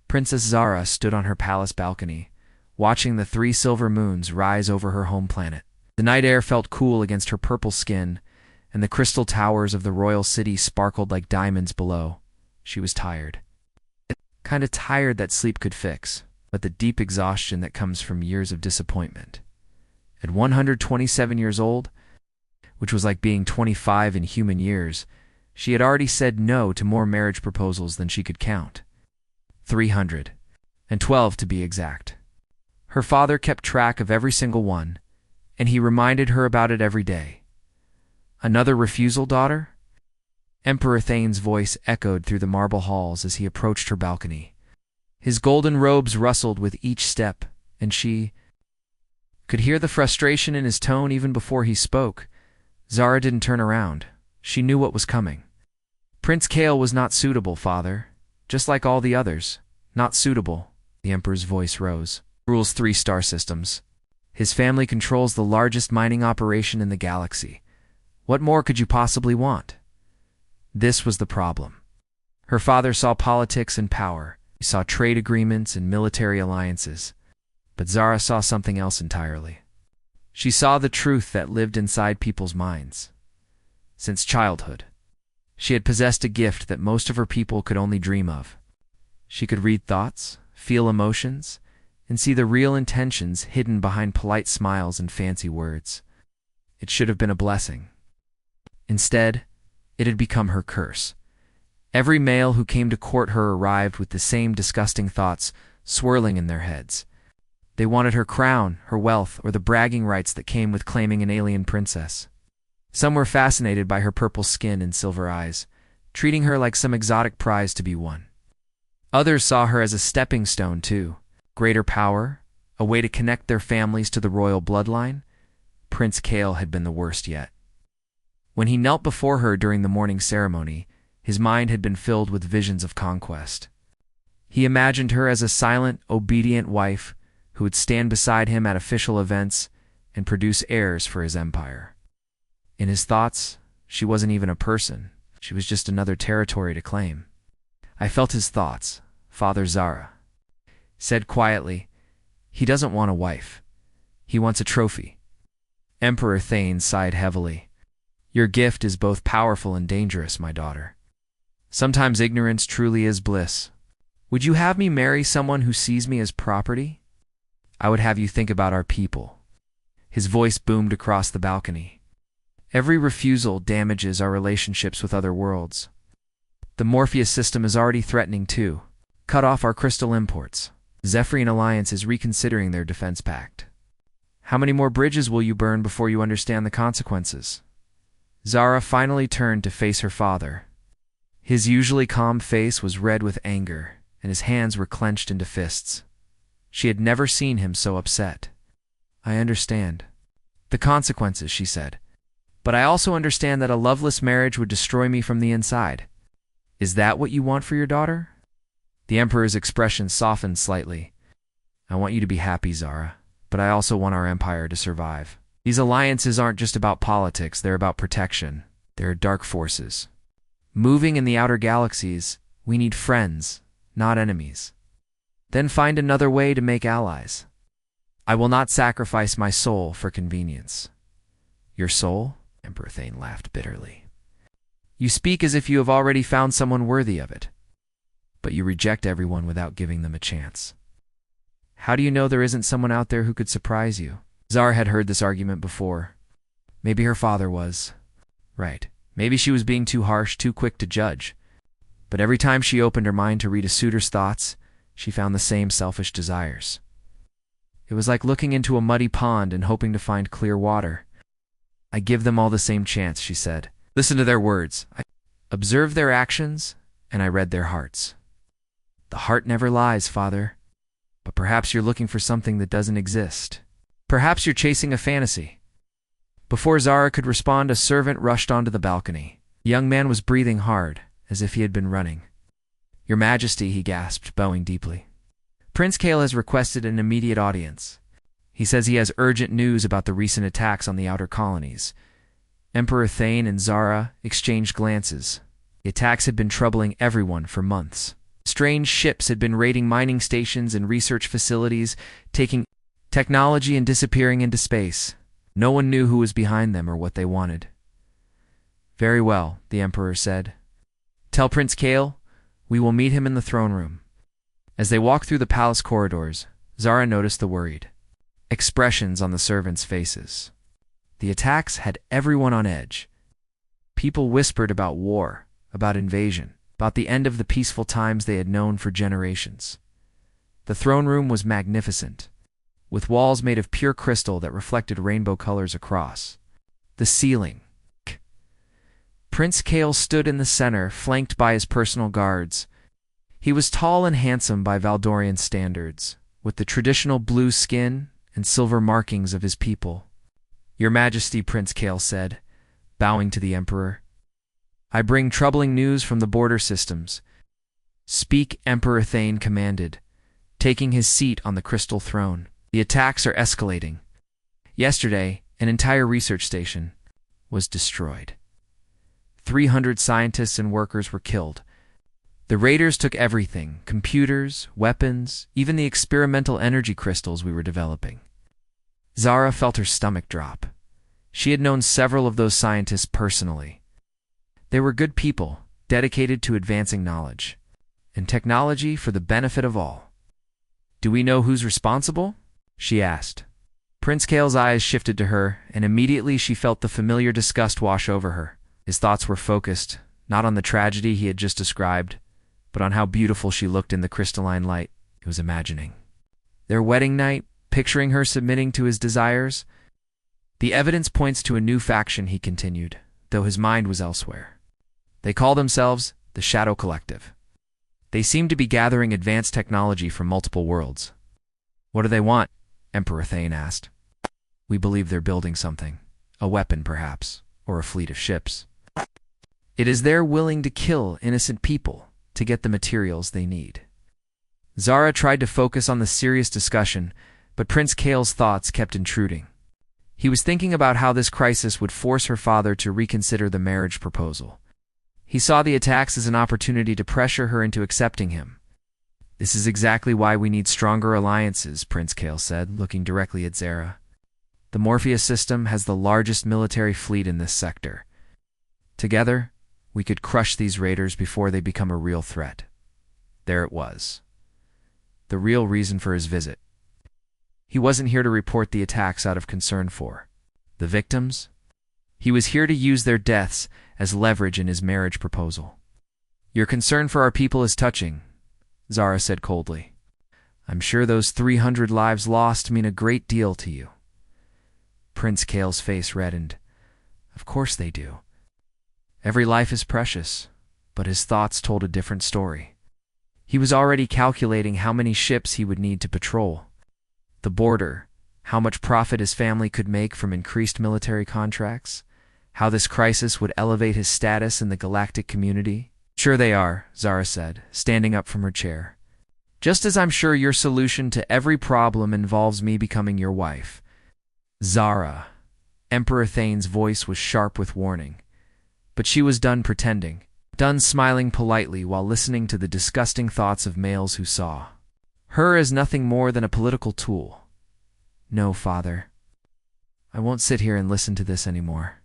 Princess Zara stood on her palace balcony, watching the 3 silver moons rise over her home planet. The night air felt cool against her purple skin, and the crystal towers of the royal city sparkled like diamonds below. She was tired. Kind of tired that sleep could fix, but the deep exhaustion that comes from years of disappointment. At 127 years old, which was like being 25 in human years, she had already said no to more marriage proposals than she could count. 312 to be exact. Her father kept track of every single one, and he reminded her about it every day. Another refusal, daughter? Emperor Thane's voice echoed through the marble halls as he approached her balcony. His golden robes rustled with each step, and she could hear the frustration in his tone even before he spoke. Zara didn't turn around. She knew what was coming. Prince Kale was not suitable, father. Just like all the others. Not suitable. The Emperor's voice rose. Rules 3 star systems. His family controls the largest mining operation in the galaxy. What more could you possibly want? This was the problem. Her father saw politics and power. He saw trade agreements and military alliances. But Zara saw something else entirely. She saw the truth that lived inside people's minds. Since childhood, she had possessed a gift that most of her people could only dream of. She could read thoughts, feel emotions, and see the real intentions hidden behind polite smiles and fancy words. It should have been a blessing. Instead, it had become her curse. Every male who came to court her arrived with the same disgusting thoughts swirling in their heads. They wanted her crown, her wealth, or the bragging rights that came with claiming an alien princess. Some were fascinated by her purple skin and silver eyes, treating her like some exotic prize to be won. Others saw her as a stepping stone, too. Greater power, a way to connect their families to the royal bloodline. Prince Kale had been the worst yet. When he knelt before her during the morning ceremony, his mind had been filled with visions of conquest. He imagined her as a silent, obedient wife who would stand beside him at official events and produce heirs for his empire. In his thoughts, she wasn't even a person. She was just another territory to claim. I felt his thoughts. Father Zara said quietly, "He doesn't want a wife. He wants a trophy." Emperor Thane sighed heavily. "Your gift is both powerful and dangerous, my daughter. Sometimes ignorance truly is bliss. Would you have me marry someone who sees me as property? I would have you think about our people." His voice boomed across the balcony. "Every refusal damages our relationships with other worlds. The Morpheus system is already threatening too. Cut off our crystal imports. Zephyrian Alliance is reconsidering their defense pact. How many more bridges will you burn before you understand the consequences?" Zara finally turned to face her father. His usually calm face was red with anger, and his hands were clenched into fists. She had never seen him so upset. "I understand the consequences," she said. "But I also understand that a loveless marriage would destroy me from the inside. Is that what you want for your daughter?" The Emperor's expression softened slightly. "I want you to be happy, Zara, but I also want our empire to survive. These alliances aren't just about politics, they're about protection. There are dark forces. Moving in the outer galaxies, we need friends, not enemies. Then find another way to make allies. I will not sacrifice my soul for convenience." "Your soul?" Emperor Thane laughed bitterly. "You speak as if you have already found someone worthy of it. But you reject everyone without giving them a chance. How do you know there isn't someone out there who could surprise you?" Zara had heard this argument before. Maybe her father was right. Maybe she was being too harsh, too quick to judge. But every time she opened her mind to read a suitor's thoughts, she found the same selfish desires. It was like looking into a muddy pond and hoping to find clear water. "I give them all the same chance," she said. "Listen to their words. I observed their actions, and I read their hearts. The heart never lies, Father. But perhaps you're looking for something that doesn't exist. Perhaps you're chasing a fantasy." Before Zara could respond, a servant rushed onto the balcony. The young man was breathing hard, as if he had been running. "Your Majesty," he gasped, bowing deeply. "Prince Kale has requested an immediate audience. He says he has urgent news about the recent attacks on the outer colonies." Emperor Thane and Zara exchanged glances. The attacks had been troubling everyone for months. Strange ships had been raiding mining stations and research facilities, taking technology and disappearing into space. No one knew who was behind them or what they wanted. "Very well," the Emperor said. "Tell Prince Kale we will meet him in the throne room." As they walked through the palace corridors, Zara noticed the worried expressions on the servants' faces. The attacks had everyone on edge. People whispered about war, about invasion, about the end of the peaceful times they had known for generations. The throne room was magnificent, with walls made of pure crystal that reflected rainbow colors across. The ceiling. Prince Kale stood in the center, flanked by his personal guards. He was tall and handsome by Valdorian standards, with the traditional blue skin and silver markings of his people. "Your Majesty," Prince Kale said, bowing to the Emperor, "I bring troubling news from the border systems." "Speak," Emperor Thane commanded, taking his seat on the crystal throne. "The attacks are escalating. Yesterday, an entire research station was destroyed. 300 scientists and workers were killed. The raiders took everything: computers, weapons, even the experimental energy crystals we were developing." Zara felt her stomach drop. She had known several of those scientists personally. They were good people, dedicated to advancing knowledge and technology for the benefit of all. "Do we know who's responsible?" she asked. Prince Kale's eyes shifted to her, and immediately she felt the familiar disgust wash over her. His thoughts were focused, not on the tragedy he had just described, but on how beautiful she looked in the crystalline light he was imagining. Their wedding night, picturing her submitting to his desires. "The evidence points to a new faction," he continued, though his mind was elsewhere. "They call themselves the Shadow Collective. They seem to be gathering advanced technology from multiple worlds." "What do they want?" Emperor Thane asked. "We believe they're building something. A weapon, perhaps, or a fleet of ships. It is they're willing to kill innocent people to get the materials they need." Zara tried to focus on the serious discussion, but Prince Kale's thoughts kept intruding. He was thinking about how this crisis would force her father to reconsider the marriage proposal. He saw the attacks as an opportunity to pressure her into accepting him. "This is exactly why we need stronger alliances," Prince Kale said, looking directly at Zara. "The Morpheus system has the largest military fleet in this sector. Together, we could crush these raiders before they become a real threat." There it was. The real reason for his visit. He wasn't here to report the attacks out of concern for the victims. He was here to use their deaths as leverage in his marriage proposal. "Your concern for our people is touching," Zara said coldly. "I'm sure those 300 lives lost mean a great deal to you." Prince Kale's face reddened. "Of course they do. Every life is precious," but his thoughts told a different story. He was already calculating how many ships he would need to patrol the border, how much profit his family could make from increased military contracts, how this crisis would elevate his status in the galactic community. "Sure they are," Zara said, standing up from her chair. "Just as I'm sure your solution to every problem involves me becoming your wife." "Zara." Emperor Thane's voice was sharp with warning, but she was done pretending, done smiling politely while listening to the disgusting thoughts of males who saw her as nothing more than a political tool. "No, father. I won't sit here and listen to this anymore.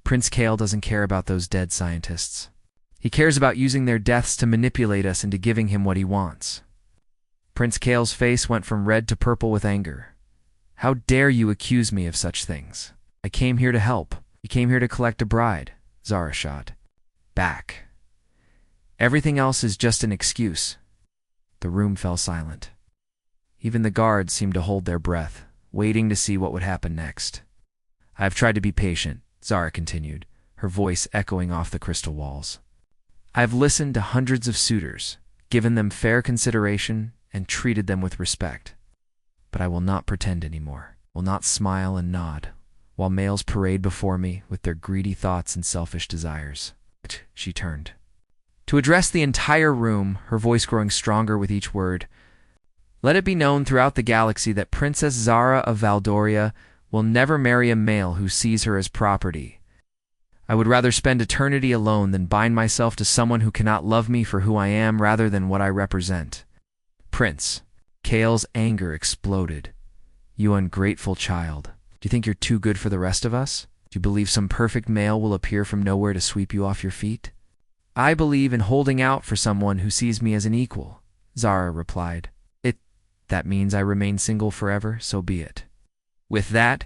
Prince Kale doesn't care about those dead scientists. He cares about using their deaths to manipulate us into giving him what he wants." Prince Kale's face went from red to purple with anger. "How dare you accuse me of such things? I came here to help. You came here to collect a bride," Zara shot back. "Everything else is just an excuse." The room fell silent. Even the guards seemed to hold their breath, waiting to see what would happen next. "I have tried to be patient," Zara continued, her voice echoing off the crystal walls. "I have listened to hundreds of suitors, given them fair consideration, and treated them with respect. But I will not pretend anymore, will not smile and nod, while males parade before me with their greedy thoughts and selfish desires." She turned to address the entire room, her voice growing stronger with each word. "Let it be known throughout the galaxy that Princess Zara of Valdoria will never marry a male who sees her as property. I would rather spend eternity alone than bind myself to someone who cannot love me for who I am rather than what I represent. Prince. Kale's anger exploded. You ungrateful child. Do you think you're too good for the rest of us? Do you believe some perfect male will appear from nowhere to sweep you off your feet? I believe in holding out for someone who sees me as an equal, Zara replied. That means I remain single forever, so be it. With that,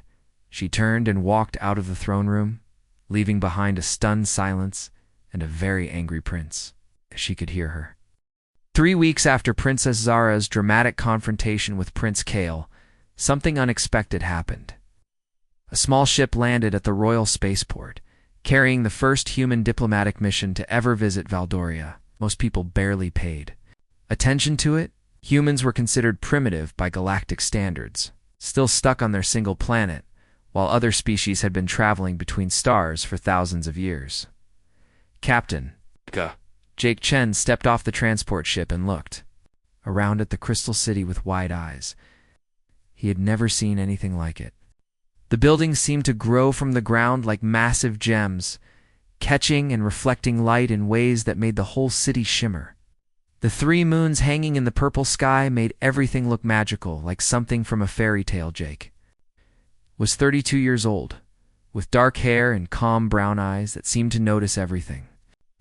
she turned and walked out of the throne room, leaving behind a stunned silence and a very angry prince, as she could hear her. 3 weeks after Princess Zara's dramatic confrontation with Prince Kale, something unexpected happened. A small ship landed at the royal spaceport, carrying the first human diplomatic mission to ever visit Valdoria. Most people barely paid attention to it. Humans were considered primitive by galactic standards, still stuck on their single planet, while other species had been traveling between stars for thousands of years. Captain Jake Chen stepped off the transport ship and looked around at the crystal city with wide eyes. He had never seen anything like it. The buildings seemed to grow from the ground like massive gems, catching and reflecting light in ways that made the whole city shimmer. The 3 moons hanging in the purple sky made everything look magical, like something from a fairy tale. Jake was 32 years old, with dark hair and calm brown eyes that seemed to notice everything.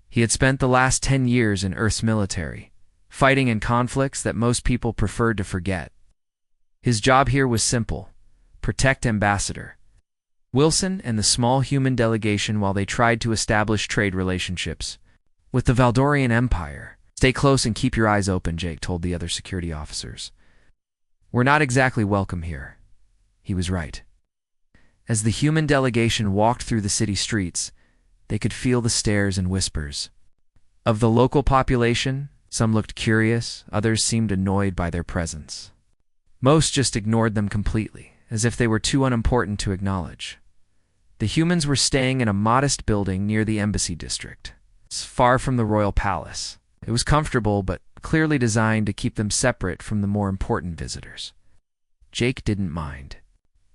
He had spent the last 10 years in Earth's military, fighting in conflicts that most people preferred to forget. His job here was simple: protect Ambassador Wilson and the small human delegation while they tried to establish trade relationships with the Valdorian Empire. Stay close and keep your eyes open, Jake told the other security officers. We're not exactly welcome here. He was right. As the human delegation walked through the city streets, they could feel the stares and whispers. Of the local population, some looked curious, others seemed annoyed by their presence. Most just ignored them completely, as if they were too unimportant to acknowledge. The humans were staying in a modest building near the embassy district, far from the royal palace. It was comfortable, but clearly designed to keep them separate from the more important visitors. Jake didn't mind.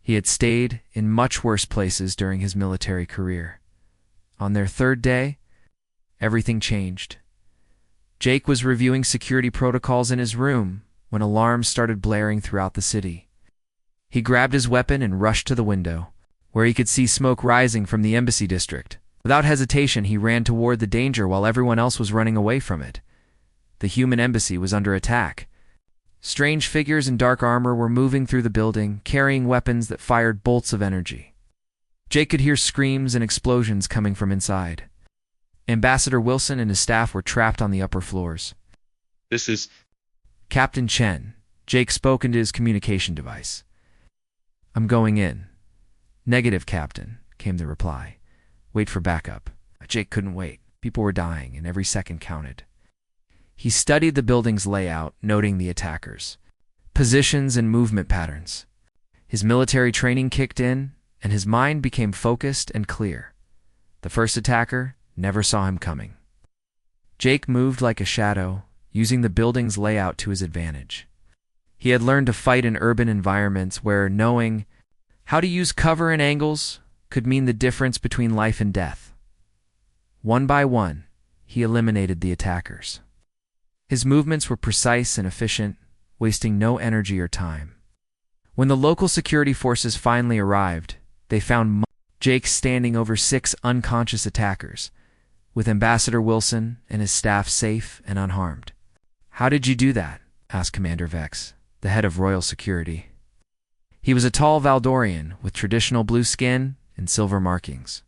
He had stayed in much worse places during his military career. On their 3rd day, everything changed. Jake was reviewing security protocols in his room when alarms started blaring throughout the city. He grabbed his weapon and rushed to the window, where he could see smoke rising from the embassy district. Without hesitation, he ran toward the danger while everyone else was running away from it. The human embassy was under attack. Strange figures in dark armor were moving through the building, carrying weapons that fired bolts of energy. Jake could hear screams and explosions coming from inside. Ambassador Wilson and his staff were trapped on the upper floors. This is Captain Chen. Jake spoke into his communication device. I'm going in. Negative, Captain, came the reply. Wait for backup. Jake couldn't wait. People were dying, and every second counted. He studied the building's layout, noting the attackers, positions, and movement patterns. His military training kicked in, and his mind became focused and clear. The first attacker never saw him coming. Jake moved like a shadow, using the building's layout to his advantage. He had learned to fight in urban environments where knowing how to use cover and angles could mean the difference between life and death. One by one, he eliminated the attackers. His movements were precise and efficient, wasting no energy or time. When the local security forces finally arrived, they found Jake standing over 6 unconscious attackers, with Ambassador Wilson and his staff safe and unharmed. How did you do that? Asked Commander Vex, the head of royal security. He was a tall Valdorian with traditional blue skin and silver markings.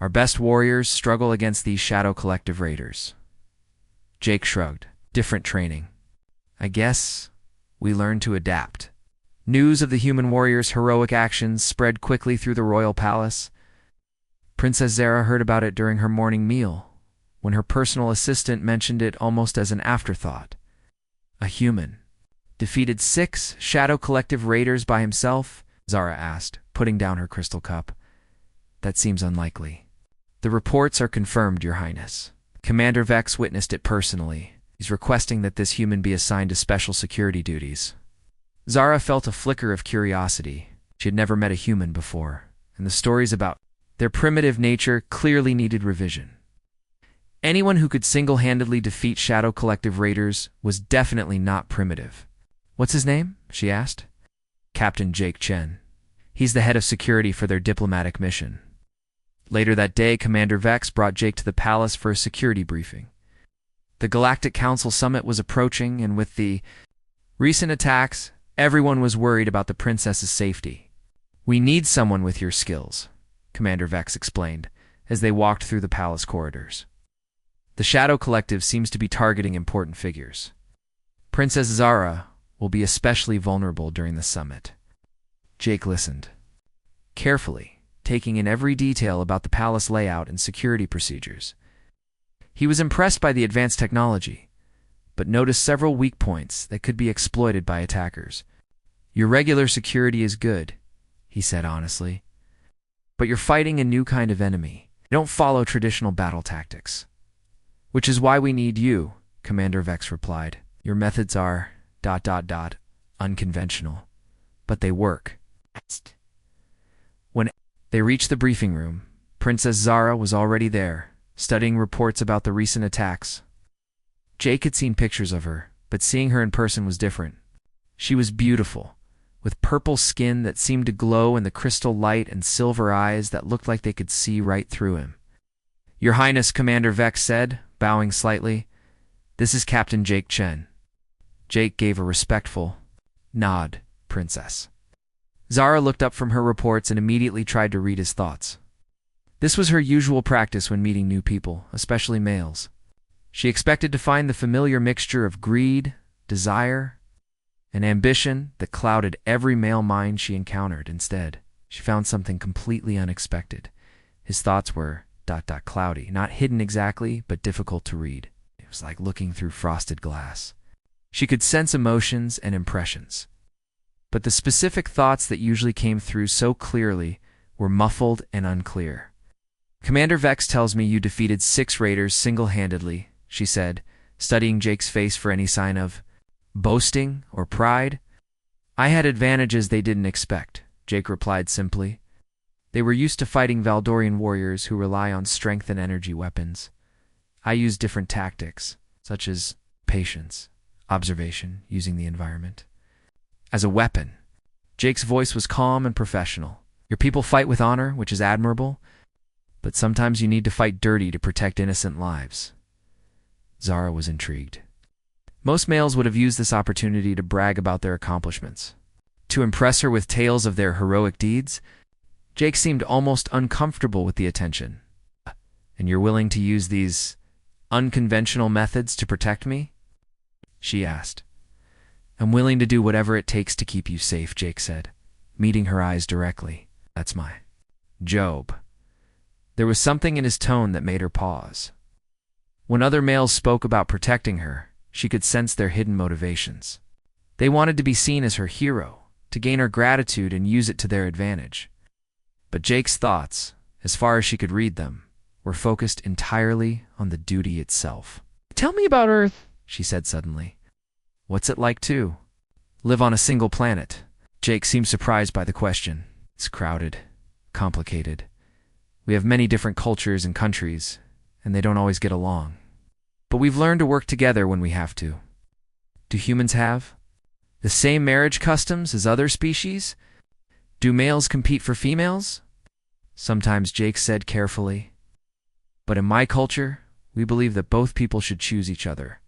Our best warriors struggle against these Shadow Collective raiders. Jake shrugged. Different training. I guess we learned to adapt. News of the human warriors' heroic actions spread quickly through the royal palace. Princess Zara heard about it during her morning meal, when her personal assistant mentioned it almost as an afterthought. A human defeated 6 Shadow Collective raiders by himself? Zara asked, putting down her crystal cup. That seems unlikely. The reports are confirmed, Your Highness. Commander Vex witnessed it personally. He's requesting that this human be assigned to special security duties. Zara felt a flicker of curiosity. She had never met a human before, and the stories about Their primitive nature clearly needed revision. Anyone who could single-handedly defeat Shadow Collective raiders was definitely not primitive. "What's his name?" she asked. "Captain Jake Chen. He's the head of security for their diplomatic mission." Later that day, Commander Vex brought Jake to the palace for a security briefing. The Galactic Council Summit was approaching, and with the recent attacks, everyone was worried about the princess's safety. "We need someone with your skills," Commander Vex explained, as they walked through the palace corridors. "The Shadow Collective seems to be targeting important figures. Princess Zara will be especially vulnerable during the summit." Jake listened carefully, taking in every detail about the palace layout and security procedures. He was impressed by the advanced technology, but noticed several weak points that could be exploited by attackers. "Your regular security is good," he said honestly, "but you're fighting a new kind of enemy. You don't follow traditional battle tactics." "Which is why we need you," Commander Vex replied. "Your methods are ... unconventional, but they work." When they reached the briefing room, Princess Zara was already there, studying reports about the recent attacks. Jake had seen pictures of her, but seeing her in person was different. She was beautiful, with purple skin that seemed to glow in the crystal light and silver eyes that looked like they could see right through him. "Your Highness," Commander Vex said, bowing slightly, "this is Captain Jake Chen." Jake gave a respectful nod. "Princess." Zara looked up from her reports and immediately tried to read his thoughts. This was her usual practice when meeting new people, especially males. She expected to find the familiar mixture of greed, desire, and ambition that clouded every male mind she encountered. Instead, she found something completely unexpected. His thoughts were ... cloudy, not hidden exactly, but difficult to read. It was like looking through frosted glass. She could sense emotions and impressions, but the specific thoughts that usually came through so clearly were muffled and unclear. "Commander Vex tells me you defeated 6 raiders single-handedly," she said, studying Jake's face for any sign of boasting or pride. "I had advantages they didn't expect," Jake replied simply. "They were used to fighting Valdorian warriors who rely on strength and energy weapons. I used different tactics, such as patience, observation, using the environment as a weapon." Jake's voice was calm and professional. "Your people fight with honor, which is admirable, but sometimes you need to fight dirty to protect innocent lives." Zara was intrigued. Most males would have used this opportunity to brag about their accomplishments, to impress her with tales of their heroic deeds. Jake seemed almost uncomfortable with the attention. "And you're willing to use these unconventional methods to protect me?" she asked. "I'm willing to do whatever it takes to keep you safe," Jake said, meeting her eyes directly. "That's my job." There was something in his tone that made her pause. When other males spoke about protecting her, she could sense their hidden motivations. They wanted to be seen as her hero, to gain her gratitude and use it to their advantage. But Jake's thoughts, as far as she could read them, were focused entirely on the duty itself. "Tell me about Earth," she said suddenly. "What's it like to live on a single planet?" Jake seemed surprised by the question. "It's crowded, complicated. We have many different cultures and countries, and they don't always get along. But we've learned to work together when we have to." "Do humans have the same marriage customs as other species? Do males compete for females?" "Sometimes," Jake said carefully. "But in my culture, we believe that both people should choose each other.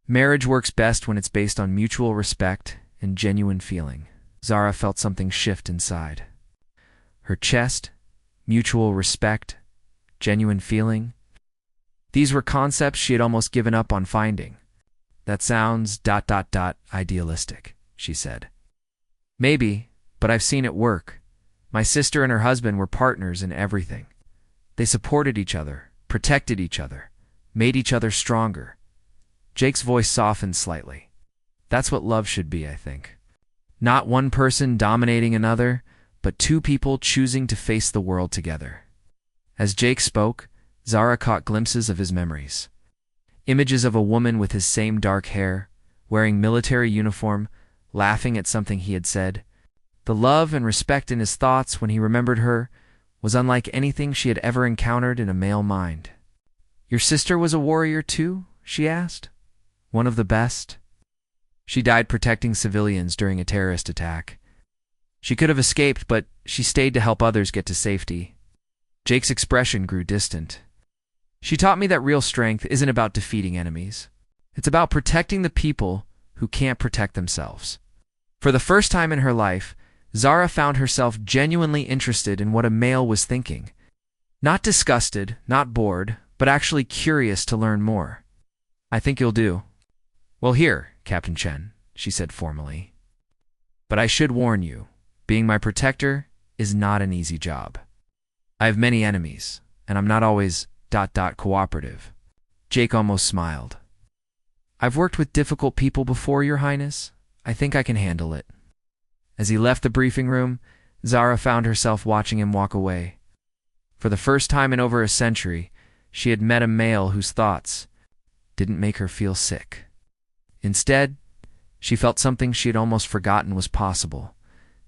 Marriage works best when it's based on mutual respect and genuine feeling." Zara felt something shift inside her chest. Mutual respect, genuine feeling. These were concepts she had almost given up on finding. "That sounds ... idealistic," she said. "Maybe, but I've seen it work. My sister and her husband were partners in everything. They supported each other, protected each other, made each other stronger." Jake's voice softened slightly. "That's what love should be, I think. Not one person dominating another, but 2 people choosing to face the world together." As Jake spoke, Zara caught glimpses of his memories. Images of a woman with his same dark hair, wearing military uniform, laughing at something he had said. The love and respect in his thoughts when he remembered her was unlike anything she had ever encountered in a male mind. "Your sister was a warrior too?" she asked. "One of the best?" "She died protecting civilians during a terrorist attack. She could have escaped, but she stayed to help others get to safety." Jake's expression grew distant. "She taught me that real strength isn't about defeating enemies. It's about protecting the people who can't protect themselves." For the first time in her life, Zara found herself genuinely interested in what a male was thinking. Not disgusted, not bored, but actually curious to learn more. "I think you'll do." "Well, here, Captain Chen," she said formally. "But I should warn you, being my protector is not an easy job. I have many enemies, and I'm not always ... cooperative." Jake almost smiled. "I've worked with difficult people before, Your Highness. I think I can handle it." As he left the briefing room, Zara found herself watching him walk away. For the first time in over a century, she had met a male whose thoughts didn't make her feel sick. Instead, she felt something she had almost forgotten was possible: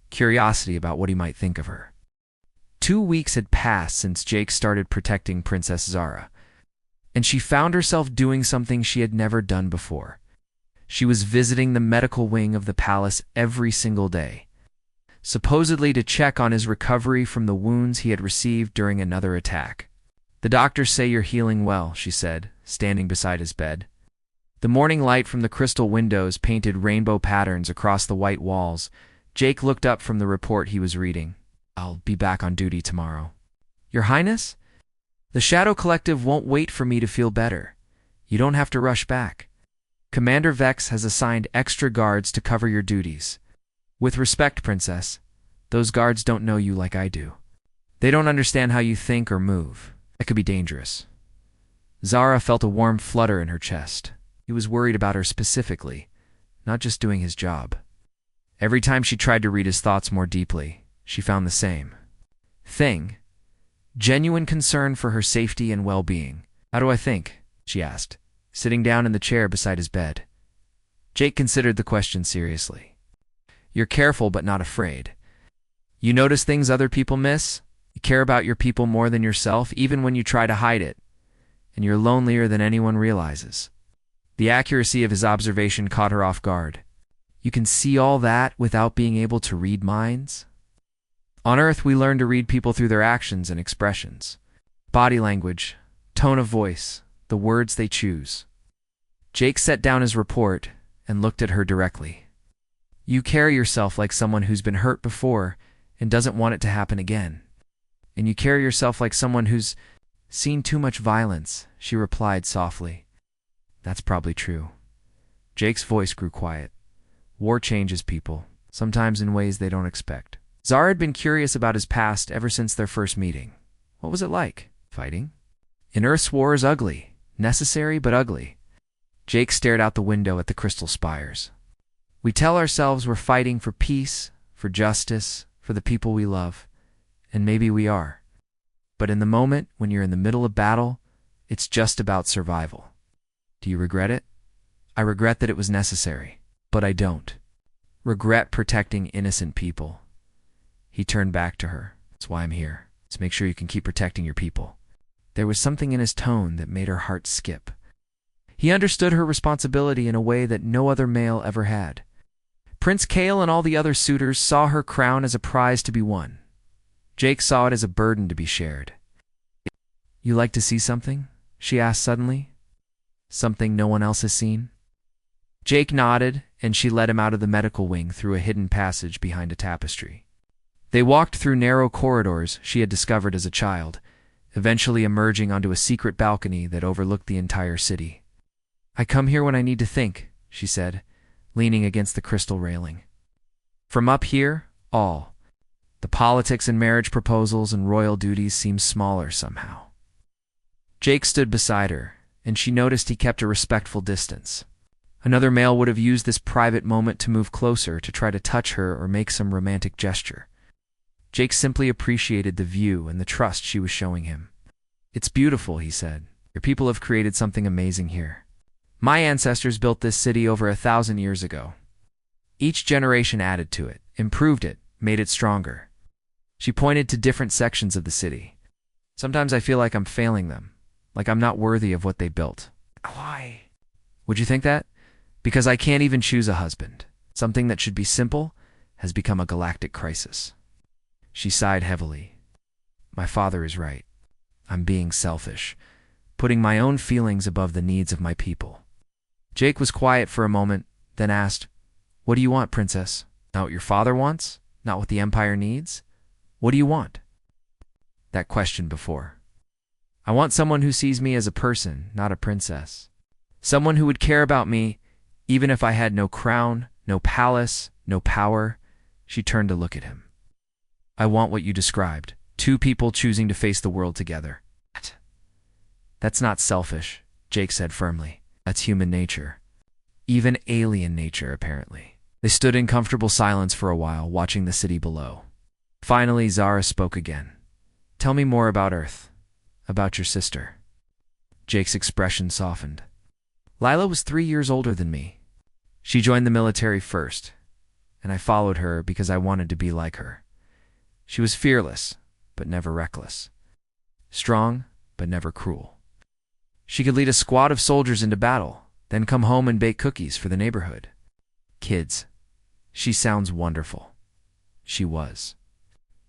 curiosity about what he might think of her. 2 weeks had passed since Jake started protecting Princess Zara, and she found herself doing something she had never done before. She was visiting the medical wing of the palace every single day, supposedly to check on his recovery from the wounds he had received during another attack. "The doctors say you're healing well," she said, standing beside his bed. The morning light from the crystal windows painted rainbow patterns across the white walls. Jake looked up from the report he was reading. "I'll be back on duty tomorrow." "Your Highness? The Shadow Collective won't wait for me to feel better. You don't have to rush back. Commander Vex has assigned extra guards to cover your duties. With respect, Princess, those guards don't know you like I do. They don't understand how you think or move. That could be dangerous." Zara felt a warm flutter in her chest. He was worried about her specifically, not just doing his job. Every time she tried to read his thoughts more deeply, she found the same thing: genuine concern for her safety and well-being. "How do I think?" she asked, sitting down in the chair beside his bed. Jake considered the question seriously. "You're careful but not afraid. You notice things other people miss. You care about your people more than yourself, even when you try to hide it. And you're lonelier than anyone realizes." The accuracy of his observation caught her off guard. "You can see all that without being able to read minds?" "On Earth, we learn to read people through their actions and expressions. Body language, tone of voice, the words they choose." Jake set down his report and looked at her directly. "You carry yourself like someone who's been hurt before and doesn't want it to happen again. And you carry yourself like someone who's seen too much violence," she replied softly. "That's probably true." Jake's voice grew quiet. "War changes people, sometimes in ways they don't expect." Zara had been curious about his past ever since their first meeting. What was it like, fighting? "An Earth's war is ugly, necessary but ugly." Jake stared out the window at the crystal spires. "We tell ourselves we're fighting for peace, for justice, for the people we love. And maybe we are. But in the moment, when you're in the middle of battle, it's just about survival." "Do you regret it?" "I regret that it was necessary, but I don't regret protecting innocent people." He turned back to her. "That's why I'm here, to make sure you can keep protecting your people." There was something in his tone that made her heart skip. He understood her responsibility in a way that no other male ever had. Prince Kale and all the other suitors saw her crown as a prize to be won. Jake saw it as a burden to be shared. "You like to see something?" she asked suddenly. "Something no one else has seen?" Jake nodded, and she led him out of the medical wing through a hidden passage behind a tapestry. They walked through narrow corridors she had discovered as a child, eventually emerging onto a secret balcony that overlooked the entire city. "I come here when I need to think," she said, leaning against the crystal railing. From up here, all the politics and marriage proposals and royal duties seemed smaller somehow. Jake stood beside her, and she noticed he kept a respectful distance. Another male would have used this private moment to move closer, to try to touch her or make some romantic gesture. Jake simply appreciated the view and the trust she was showing him. "It's beautiful," he said. "Your people have created something amazing here. My ancestors built this city over 1,000 years ago. Each generation added to it, improved it, made it stronger. She pointed to different sections of the city. Sometimes I feel like I'm failing them, like I'm not worthy of what they built. Why? Would you think that? Because I can't even choose a husband. Something that should be simple has become a galactic crisis. She sighed heavily. My father is right. I'm being selfish, putting my own feelings above the needs of my people. Jake was quiet for a moment, then asked, What do you want, princess? Not what your father wants? Not what the Empire needs? What do you want? That question before. I want someone who sees me as a person, not a princess. Someone who would care about me, even if I had no crown, no palace, no power. She turned to look at him. I want what you described. Two people choosing to face the world together. That's not selfish, Jake said firmly. That's human nature. Even alien nature, apparently. They stood in comfortable silence for a while, watching the city below. Finally, Zara spoke again. Tell me more about Earth. About your sister. Jake's expression softened. Lila was 3 years older than me. She joined the military first, and I followed her because I wanted to be like her. She was fearless, but never reckless. Strong, but never cruel. She could lead a squad of soldiers into battle, then come home and bake cookies for the neighborhood. Kids, she sounds wonderful. She was.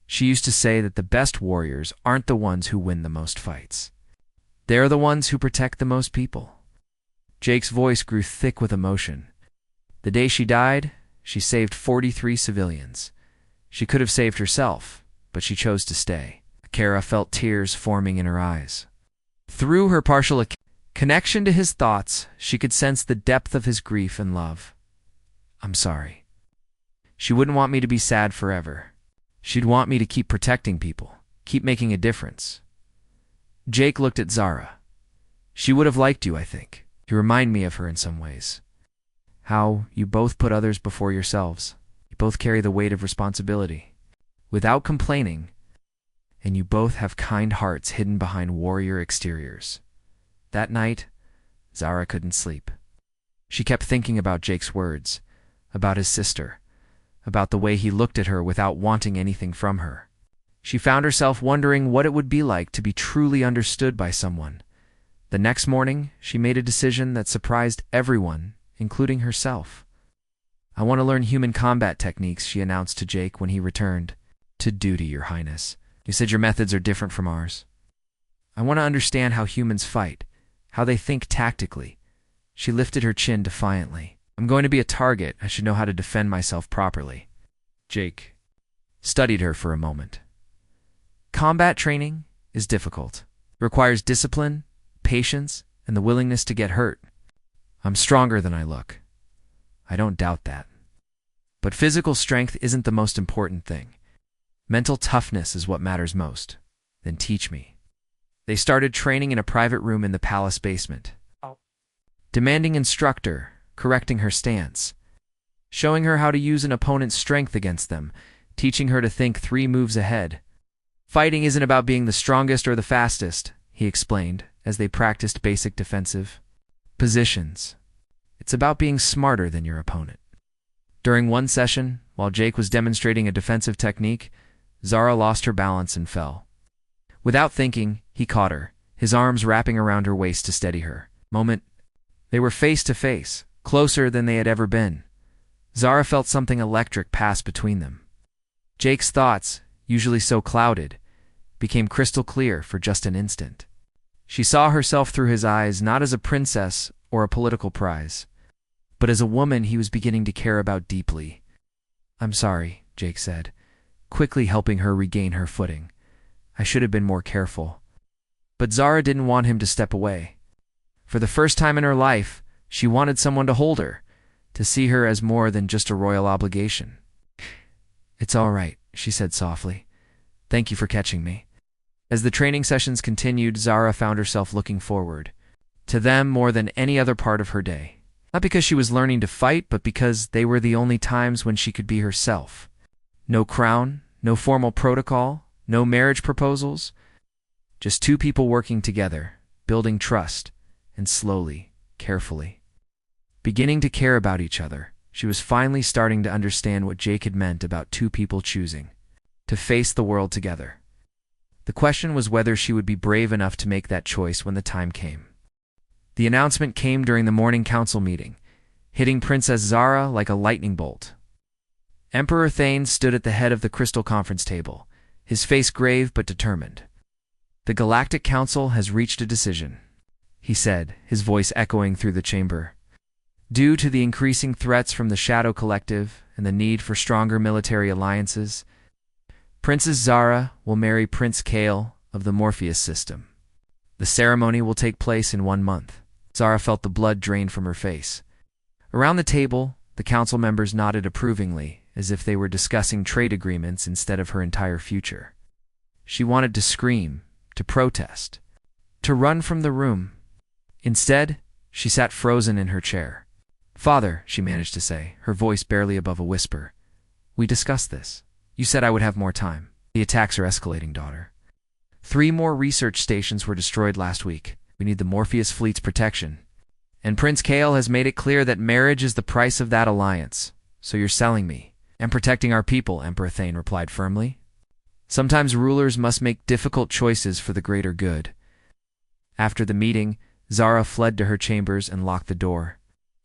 She used to say that the best warriors aren't the ones who win the most fights. They're the ones who protect the most people. Jake's voice grew thick with emotion. The day she died, she saved 43 civilians. She could have saved herself, but she chose to stay. Kara felt tears forming in her eyes. Through her partial connection to his thoughts, she could sense the depth of his grief and love. I'm sorry. She wouldn't want me to be sad forever. She'd want me to keep protecting people, keep making a difference. Jake looked at Zara. She would have liked you, I think. You remind me of her in some ways. How you both put others before yourselves. You both carry the weight of responsibility, without complaining, and you both have kind hearts hidden behind warrior exteriors. That night, Zara couldn't sleep. She kept thinking about Jake's words, about his sister, about the way he looked at her without wanting anything from her. She found herself wondering what it would be like to be truly understood by someone. The next morning, she made a decision that surprised everyone, including herself. I want to learn human combat techniques, she announced to Jake when he returned. To duty, Your Highness. You said your methods are different from ours. I want to understand how humans fight, how they think tactically. She lifted her chin defiantly. I'm going to be a target. I should know how to defend myself properly. Jake studied her for a moment. Combat training is difficult. It requires discipline, patience, and the willingness to get hurt. I'm stronger than I look. I don't doubt that. But physical strength isn't the most important thing. Mental toughness is what matters most. Then teach me. They started training in a private room in the palace basement. Demanding instructor, correcting her stance, showing her how to use an opponent's strength against them, teaching her to think 3 moves ahead. Fighting isn't about being the strongest or the fastest, he explained, as they practiced basic defensive positions. It's about being smarter than your opponent. During one session, while Jake was demonstrating a defensive technique, Zara lost her balance and fell. Without thinking, he caught her, his arms wrapping around her waist to steady her. They were face to face, closer than they had ever been. Zara felt something electric pass between them. Jake's thoughts, usually so clouded, became crystal clear for just an instant. She saw herself through his eyes not as a princess or a political prize, but as a woman he was beginning to care about deeply. I'm sorry, Jake said, quickly helping her regain her footing. I should have been more careful. But Zara didn't want him to step away. For the first time in her life, she wanted someone to hold her, to see her as more than just a royal obligation. It's all right, she said softly. Thank you for catching me. As the training sessions continued, Zara found herself looking forward to them more than any other part of her day. Not because she was learning to fight, but because they were the only times when she could be herself. No crown, no formal protocol, no marriage proposals. Just 2 people working together, building trust, and slowly, carefully, beginning to care about each other. She was finally starting to understand what Jake had meant about 2 people choosing to face the world together. The question was whether she would be brave enough to make that choice when the time came. The announcement came during the morning council meeting, hitting Princess Zara like a lightning bolt. Emperor Thane stood at the head of the crystal conference table, his face grave but determined. "The Galactic Council has reached a decision," he said, his voice echoing through the chamber. "Due to the increasing threats from the Shadow Collective and the need for stronger military alliances, Princess Zara will marry Prince Kale of the Morpheus system. The ceremony will take place in 1 month." Zara felt the blood drain from her face. Around the table, the council members nodded approvingly, as if they were discussing trade agreements instead of her entire future. She wanted to scream, to protest, to run from the room. Instead, she sat frozen in her chair. "Father," she managed to say, her voice barely above a whisper, "we discussed this. You said I would have more time. The attacks are escalating, daughter. 3 more research stations were destroyed last week. We need the Morpheus fleet's protection. And Prince Kale has made it clear that marriage is the price of that alliance. So you're selling me and protecting our people," Emperor Thane replied firmly. "Sometimes rulers must make difficult choices for the greater good." After the meeting, Zara fled to her chambers and locked the door.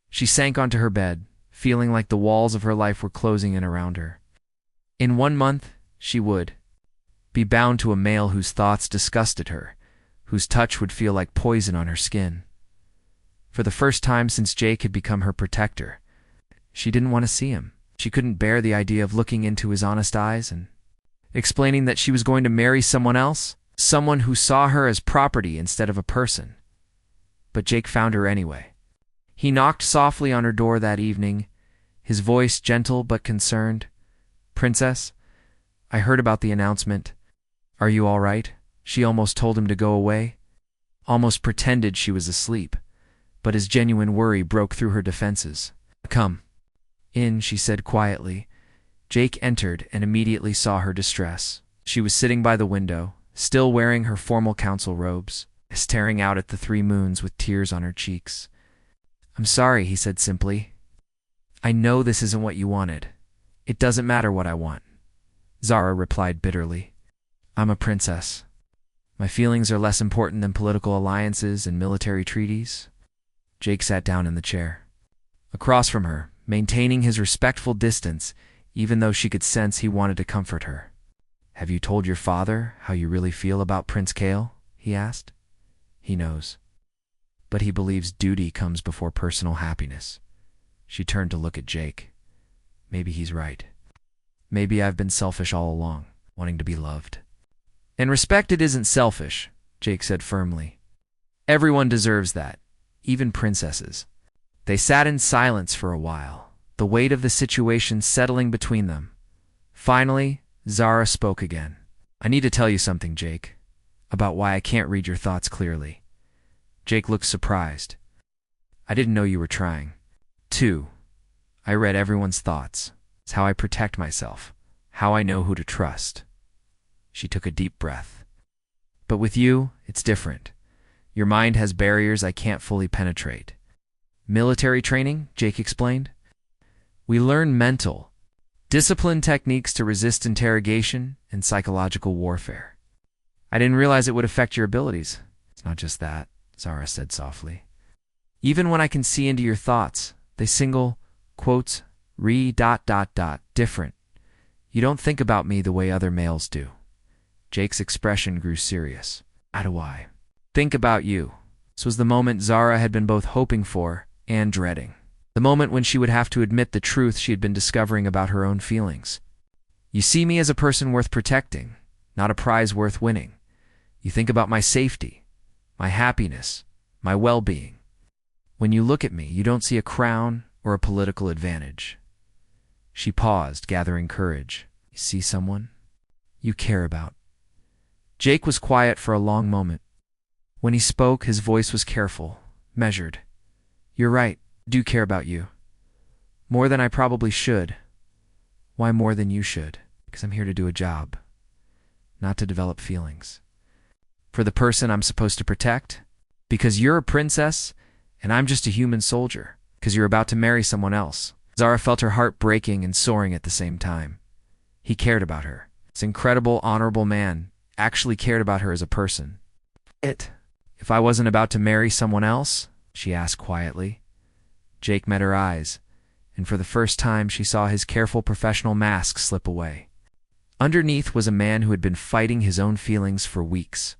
She sank onto her bed, feeling like the walls of her life were closing in around her. In 1 month, she would be bound to a male whose thoughts disgusted her, whose touch would feel like poison on her skin. For the first time since Jake had become her protector, she didn't want to see him. She couldn't bear the idea of looking into his honest eyes and explaining that she was going to marry someone else, someone who saw her as property instead of a person. But Jake found her anyway. He knocked softly on her door that evening, his voice gentle but concerned. "Princess, I heard about the announcement. Are you all right?" She almost told him to go away, almost pretended she was asleep, but his genuine worry broke through her defenses. "Come in," she said quietly. Jake entered and immediately saw her distress. She was sitting by the window, still wearing her formal council robes, staring out at the 3 moons with tears on her cheeks. "I'm sorry," he said simply. "I know this isn't what you wanted. It doesn't matter what I want," Zara replied bitterly. "I'm a princess. My feelings are less important than political alliances and military treaties." Jake sat down in the chair. Across from her, maintaining his respectful distance, even though she could sense he wanted to comfort her. "Have you told your father how you really feel about Prince Kale?" he asked. "He knows. But he believes duty comes before personal happiness." She turned to look at Jake. "Maybe he's right. Maybe I've been selfish all along, wanting to be loved." "And respected isn't selfish," Jake said firmly. "Everyone deserves that, even princesses." They sat in silence for a while, the weight of the situation settling between them. Finally, Zara spoke again. "I need to tell you something, Jake, about why I can't read your thoughts clearly." Jake looked surprised. "I didn't know you were trying." "Too. I read everyone's thoughts. It's how I protect myself, how I know who to trust." She took a deep breath. "But with you, it's different. Your mind has barriers I can't fully penetrate." "Military training," Jake explained. "We learn mental, discipline techniques to resist interrogation and psychological warfare." "I didn't realize it would affect your abilities." "It's not just that," Zara said softly. "Even when I can see into your thoughts, they single, quotes, different. You don't think about me the way other males do." Jake's expression grew serious. "How do I think about you?" This was the moment Zara had been both hoping for and dreading. The moment when she would have to admit the truth she had been discovering about her own feelings. "You see me as a person worth protecting, not a prize worth winning. You think about my safety, my happiness, my well-being. When you look at me, you don't see a crown or a political advantage." She paused, gathering courage. "You see someone you care about." Jake was quiet for a long moment. When he spoke, his voice was careful, measured. "You're right, I do care about you. More than I probably should." "Why more than you should?" "Because I'm here to do a job, not to develop feelings." "For the person I'm supposed to protect?" "Because you're a princess, and I'm just a human soldier. Because you're about to marry someone else." Zara felt her heart breaking and soaring at the same time. He cared about her. This incredible, honorable man actually cared about her as a person. If I wasn't about to marry someone else? She asked quietly. Jake met her eyes, and for the first time she saw his careful professional mask slip away. Underneath was a man who had been fighting his own feelings for weeks.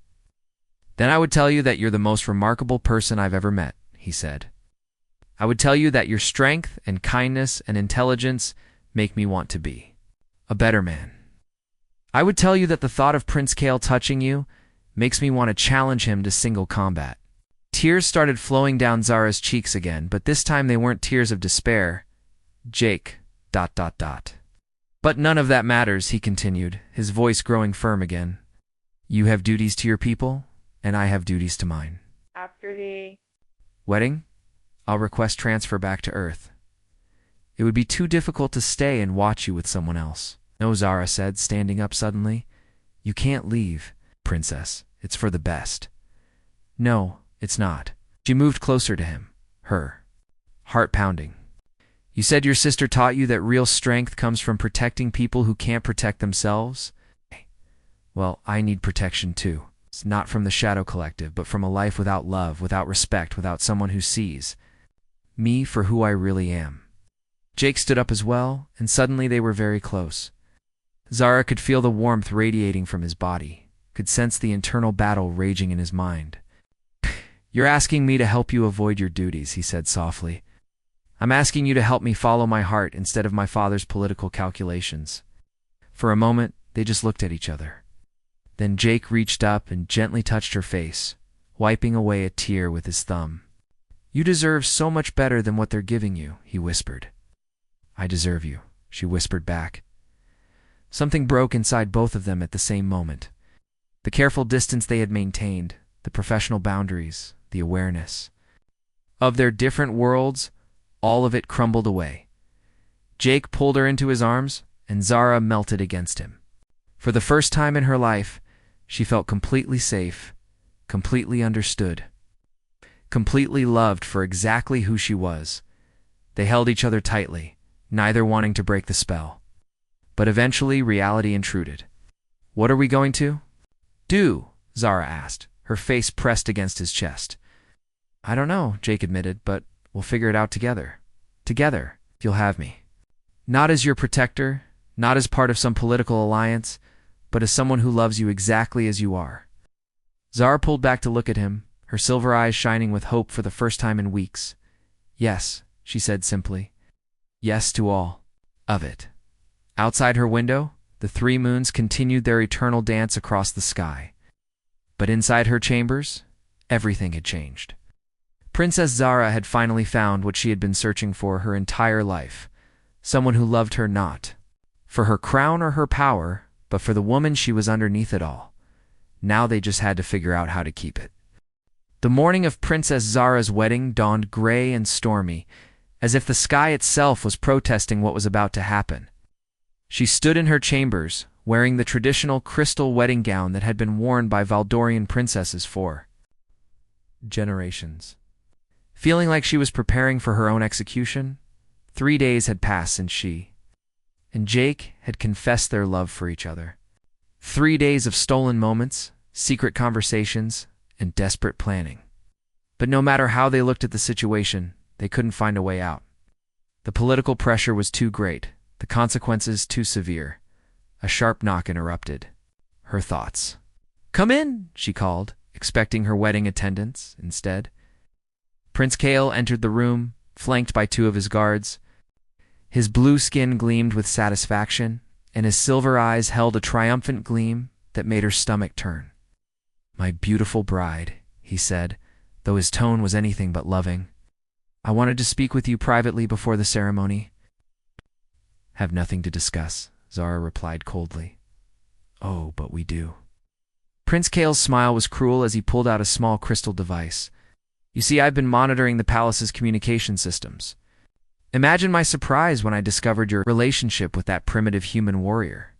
Then I would tell you that you're the most remarkable person I've ever met, he said. I would tell you that your strength and kindness and intelligence make me want to be a better man. I would tell you that the thought of Prince Kael touching you makes me want to challenge him to single combat. Tears started flowing down Zara's cheeks again, but this time they weren't tears of despair. Jake, ... But none of that matters, he continued, his voice growing firm again. You have duties to your people, and I have duties to mine. After the wedding, I'll request transfer back to Earth. It would be too difficult to stay and watch you with someone else. No, Zara said, standing up suddenly. You can't leave, Princess. It's for the best. No, it's not. She moved closer to him, her heart pounding. You said your sister taught you that real strength comes from protecting people who can't protect themselves? Well, I need protection too. It's not from the Shadow Collective, but from a life without love, without respect, without someone who sees me for who I really am. Jake stood up as well, and suddenly they were very close. Zara could feel the warmth radiating from his body, could sense the internal battle raging in his mind. You're asking me to help you avoid your duties, he said softly. I'm asking you to help me follow my heart instead of my father's political calculations. For a moment, they just looked at each other. Then Jake reached up and gently touched her face, wiping away a tear with his thumb. You deserve so much better than what they're giving you, he whispered. I deserve you, she whispered back. Something broke inside both of them at the same moment. The careful distance they had maintained, the professional boundaries, the awareness of their different worlds, all of it crumbled away. Jake pulled her into his arms, and Zara melted against him. For the first time in her life, she felt completely safe, completely understood, completely loved for exactly who she was. They held each other tightly, neither wanting to break the spell. But eventually reality intruded. What are we going to do? Zara asked, her face pressed against his chest. I don't know, Jake admitted, but we'll figure it out together. Together, you'll have me. Not as your protector, not as part of some political alliance, but as someone who loves you exactly as you are. Zara pulled back to look at him, her silver eyes shining with hope for the first time in weeks. Yes, she said simply. Yes to all of it. Outside her window, the three moons continued their eternal dance across the sky. But inside her chambers, everything had changed. Princess Zara had finally found what she had been searching for her entire life. Someone who loved her not for her crown or her power, but for the woman she was underneath it all. Now they just had to figure out how to keep it. The morning of Princess Zara's wedding dawned gray and stormy, as if the sky itself was protesting what was about to happen. She stood in her chambers, wearing the traditional crystal wedding gown that had been worn by Valdorian princesses for generations. Feeling like she was preparing for her own execution, 3 days had passed since she and Jake had confessed their love for each other. 3 days of stolen moments, secret conversations, and desperate planning. But no matter how they looked at the situation, they couldn't find a way out. The political pressure was too great, the consequences too severe. A sharp knock interrupted her thoughts. Come in, she called, expecting her wedding attendants instead. Prince Kael entered the room, flanked by 2 of his guards. His blue skin gleamed with satisfaction, and his silver eyes held a triumphant gleam that made her stomach turn. My beautiful bride, he said, though his tone was anything but loving. I wanted to speak with you privately before the ceremony. Have nothing to discuss, Zara replied coldly. Oh, but we do. Prince Kael's smile was cruel as he pulled out a small crystal device. You see, I've been monitoring the palace's communication systems. Imagine my surprise when I discovered your relationship with that primitive human warrior.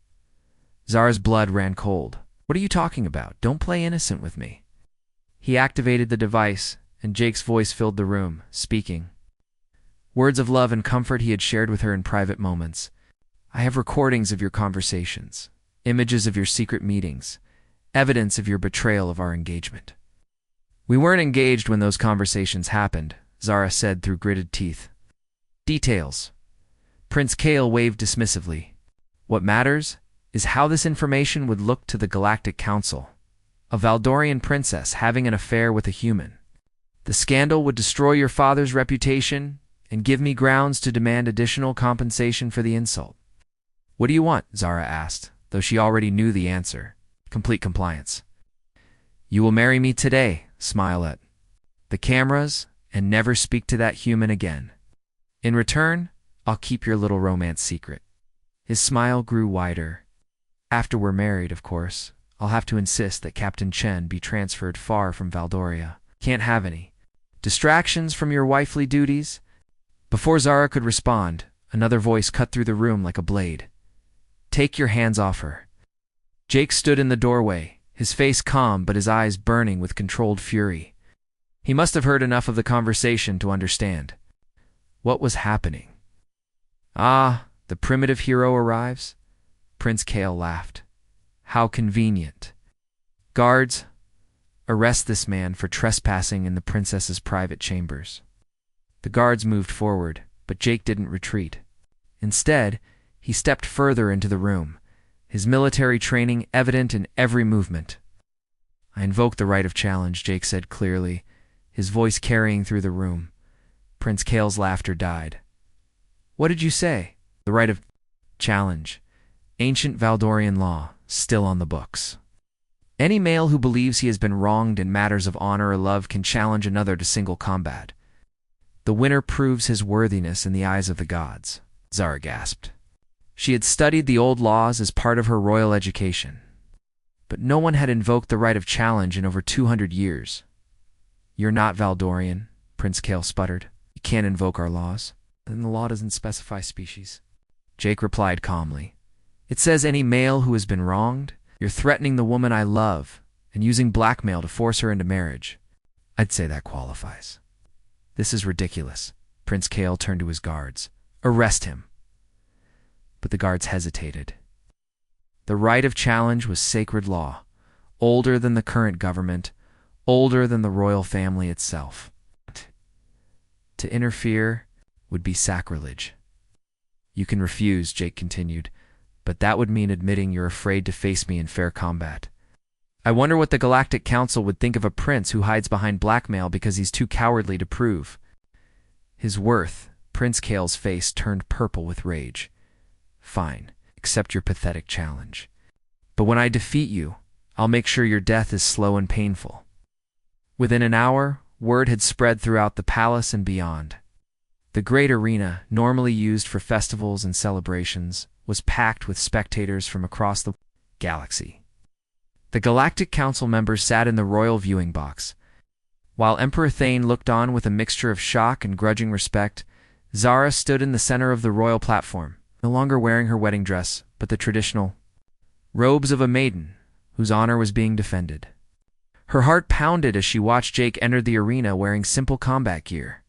Zara's blood ran cold. What are you talking about? Don't play innocent with me. He activated the device, and Jake's voice filled the room, speaking. Words of love and comfort he had shared with her in private moments. I have recordings of your conversations. images of your secret meetings, evidence of your betrayal of our engagement. We weren't engaged when those conversations happened, Zara said through gritted teeth. Details. Prince Kael waved dismissively. What matters is how this information would look to the Galactic Council. A Valdorian princess having an affair with a human. The scandal would destroy your father's reputation and give me grounds to demand additional compensation for the insult. What do you want? Zara asked, though she already knew the answer. Complete compliance. You will marry me today, smile at the cameras, and never speak to that human again. In return, I'll keep your little romance secret. His smile grew wider. After we're married, of course, I'll have to insist that Captain Chen be transferred far from Valdoria. Can't have any distractions from your wifely duties. Before Zara could respond, another voice cut through the room like a blade. Take your hands off her. Jake stood in the doorway, his face calm but his eyes burning with controlled fury. He must have heard enough of the conversation to understand. What was happening? Ah, the primitive hero arrives? Prince Kael laughed. How convenient. Guards, arrest this man for trespassing in the princess's private chambers. The guards moved forward, but Jake didn't retreat. Instead, he stepped further into the room, his military training evident in every movement. I invoke the right of challenge, Jake said clearly, his voice carrying through the room. Prince Kael's laughter died. What did you say? The right of challenge. Ancient Valdorian law, still on the books. Any male who believes he has been wronged in matters of honor or love can challenge another to single combat. The winner proves his worthiness in the eyes of the gods, Zara gasped. She had studied the old laws as part of her royal education. But no one had invoked the right of challenge in over 200 years. You're not Valdorian, Prince Kael sputtered. You can't invoke our laws. Then the law doesn't specify species. Jake replied calmly. It says any male who has been wronged. You're threatening the woman I love and using blackmail to force her into marriage. I'd say that qualifies. This is ridiculous. Prince Kael turned to his guards. Arrest him. But the guards hesitated. The right of challenge was sacred law, older than the current government, older than the royal family itself. To interfere would be sacrilege. You can refuse, Jake continued, but that would mean admitting you're afraid to face me in fair combat. I wonder what the Galactic Council would think of a prince who hides behind blackmail because he's too cowardly to prove his worth. Prince Kael's face turned purple with rage. Fine, accept your pathetic challenge. But when I defeat you, I'll make sure your death is slow and painful. Within an hour, word had spread throughout the palace and beyond. The great arena, normally used for festivals and celebrations, was packed with spectators from across the galaxy. The Galactic Council members sat in the royal viewing box. While Emperor Thane looked on with a mixture of shock and grudging respect, Zara stood in the center of the royal platform, no longer wearing her wedding dress, but the traditional robes of a maiden whose honor was being defended. Her heart pounded as she watched Jake enter the arena wearing simple combat gear,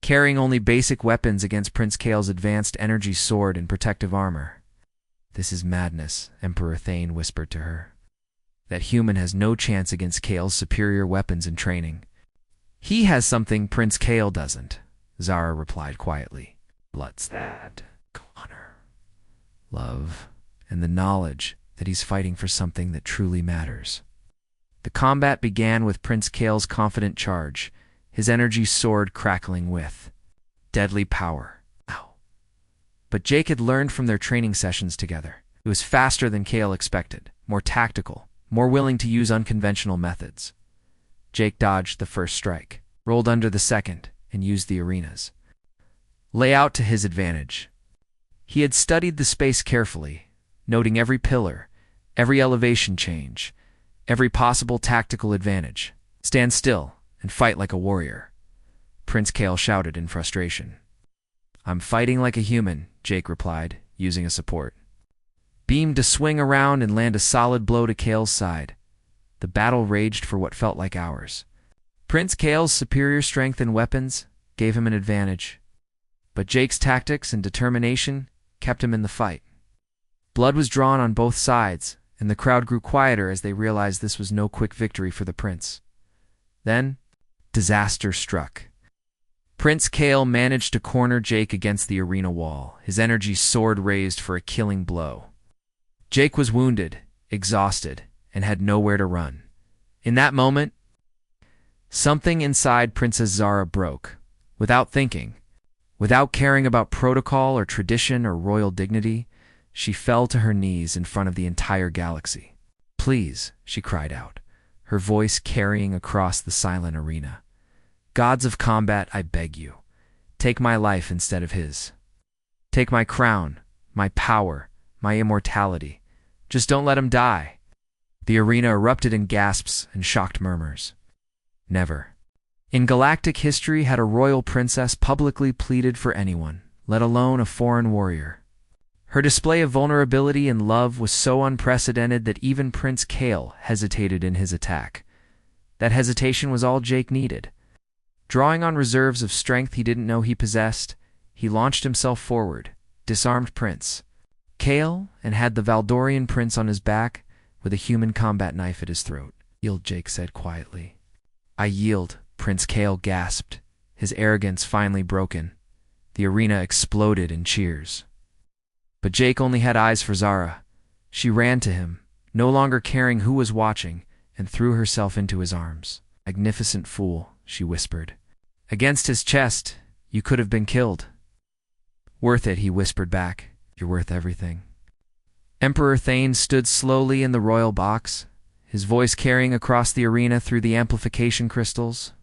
carrying only basic weapons against Prince Kael's advanced energy sword and protective armor. This is madness, Emperor Thane whispered to her. That human has no chance against Kael's superior weapons and training. He has something Prince Kael doesn't, Zara replied quietly. What's that? Honor, love, and the knowledge that he's fighting for something that truly matters. The combat began with Prince Kael's confident charge, his energy sword crackling with deadly power. Ow. But Jake had learned from their training sessions together. It was faster than Kael expected, more tactical, more willing to use unconventional methods. Jake dodged the first strike, rolled under the second, and used the arena's layout to his advantage. He had studied the space carefully, noting every pillar, every elevation change, every possible tactical advantage. Stand still and fight like a warrior, Prince Kael shouted in frustration. I'm fighting like a human, Jake replied, using a support beam to swing around and land a solid blow to Kael's side. The battle raged for what felt like hours. Prince Kael's superior strength and weapons gave him an advantage, but Jake's tactics and determination kept him in the fight. Blood was drawn on both sides, and the crowd grew quieter as they realized this was no quick victory for the prince. Then, disaster struck. Prince Kale managed to corner Jake against the arena wall, his energy sword raised for a killing blow. Jake was wounded, exhausted, and had nowhere to run. In that moment, something inside Princess Zara broke. Without thinking, without caring about protocol or tradition or royal dignity, she fell to her knees in front of the entire galaxy. "Please," she cried out, her voice carrying across the silent arena. "Gods of combat, I beg you, take my life instead of his. Take my crown, my power, my immortality. Just don't let him die." The arena erupted in gasps and shocked murmurs. Never, in galactic history, had a royal princess publicly pleaded for anyone, let alone a foreign warrior. Her display of vulnerability and love was so unprecedented that even Prince Kale hesitated in his attack. That hesitation was all Jake needed. Drawing on reserves of strength he didn't know he possessed, he launched himself forward, disarmed Prince Kale, and had the Valdorian prince on his back with a human combat knife at his throat. "Yield," Jake said quietly. "I yield," Prince Kale gasped, his arrogance finally broken. The arena exploded in cheers. But Jake only had eyes for Zara. She ran to him, no longer caring who was watching, and threw herself into his arms. "Magnificent fool," she whispered. Against his chest, "You could have been killed." "Worth it," he whispered back. "You're worth everything." Emperor Thane stood slowly in the royal box, his voice carrying across the arena through the amplification crystals.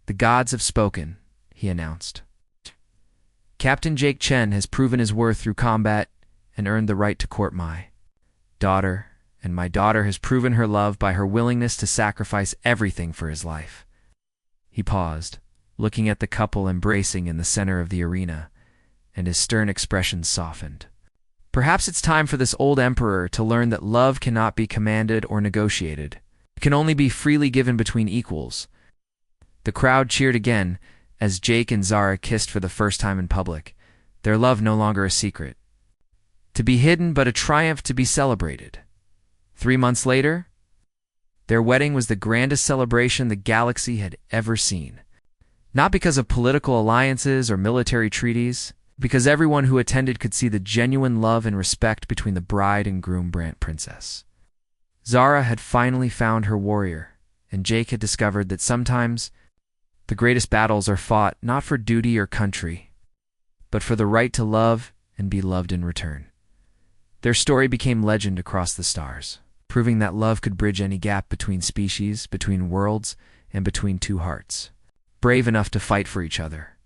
"The gods have spoken," he announced. "Captain Jake Chen has proven his worth through combat and earned the right to court my daughter, and my daughter has proven her love by her willingness to sacrifice everything for his life." He paused, looking at the couple embracing in the center of the arena, and his stern expression softened. Perhaps it's time for this old emperor to learn that love cannot be commanded or negotiated. It can only be freely given between equals. The crowd cheered again as Jake and Zara kissed for the first time in public, their love no longer a secret. To be hidden, but a triumph to be celebrated. 3 months later, their wedding was the grandest celebration the galaxy had ever seen. Not because of political alliances or military treaties, because everyone who attended could see the genuine love and respect between the bride and groom Brant Princess. Zara had finally found her warrior, and Jake had discovered that sometimes the greatest battles are fought not for duty or country, but for the right to love and be loved in return. Their story became legend across the stars, proving that love could bridge any gap between species, between worlds, and between two hearts, brave enough to fight for each other.